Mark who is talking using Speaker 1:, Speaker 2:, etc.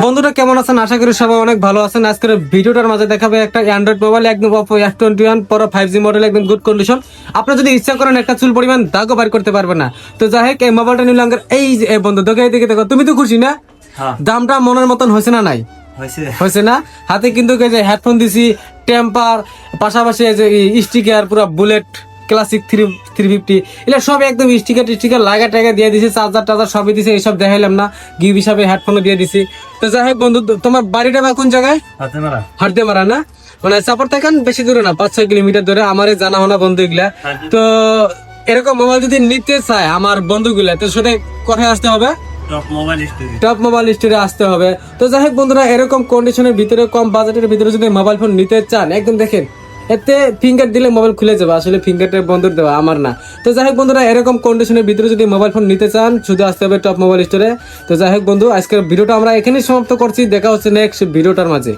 Speaker 1: বন্ধুরা কেমন আছেন? আশা করি সবাই অনেক ভালো আছেন। আজকের ভিডিওটার মাঝে দেখাবে একটা অ্যান্ড্রয়েড মোবাইল, একদম Oppo F21 Pro 5G model, একদম গুড কন্ডিশন। আপনারা যদি ইচ্ছা করেন একটা চুল পরিমাণ দাগও বার করতে পারবে না। তো যাই হোক, এই মোবাইলটা নিলাম। এই যে বন্ধু দেখে এইদিকে দেখো, তুমি তো খুশি না? দামটা মনের মতন হয়েছে না? নাই হয়েছে না? হাতে কিন্তু হেডফোন দিছি, টেম্পার, পাশাপাশি এই যে স্টিকার, পুরো বুলেট ক্লাসিক 350 এগুলো সব একদম স্টিকার লাগা টাকা দিয়ে দিছে, চার্জার সবই দিছে। এইসব দেখাইলাম না, গিফট হিসাবে হেডফোনও দিয়ে দিছি। তো যাই হোক বন্ধু, তোমার বাড়িটা বা কোন জায়গায়? হাটতে মারা না, মানে চাপর থাকেন বেশি দূরে না, 5-6 কিলোমিটার দূরে। আমারে জানা হনা বন্ধু এগুলা। তো এরকম মোবাইল যদি নিতে চায় আমার বন্ধুগুলা, তো সেটা কোথায় আসতে হবে? টপ মোবাইল স্টোরে আসতে হবে। তো যাই হোক বন্ধুরা, এরকম কন্ডিশনের ভিতরে, কম বাজেটের ভিতরে যদি মোবাইল ফোন নিতে চান, একদম দেখেন এতে ফিঙ্গার দিলে মোবাইল খুলে যাবে। আসলে ফিঙ্গারটা বন্ধুর দেওয়া, আমার না। তো যাই হোক বন্ধুরা, এরকম কন্ডিশনের ভিতরে যদি মোবাইল ফোন নিতে চান, শুধু আসতে হবে টপ মোবাইল স্টোরে। তো যাই হোক বন্ধু, আজকের ভিডিওটা আমরা এখানেই সমাপ্ত করছি। দেখা হচ্ছে নেক্সট ভিডিওটার মাঝে।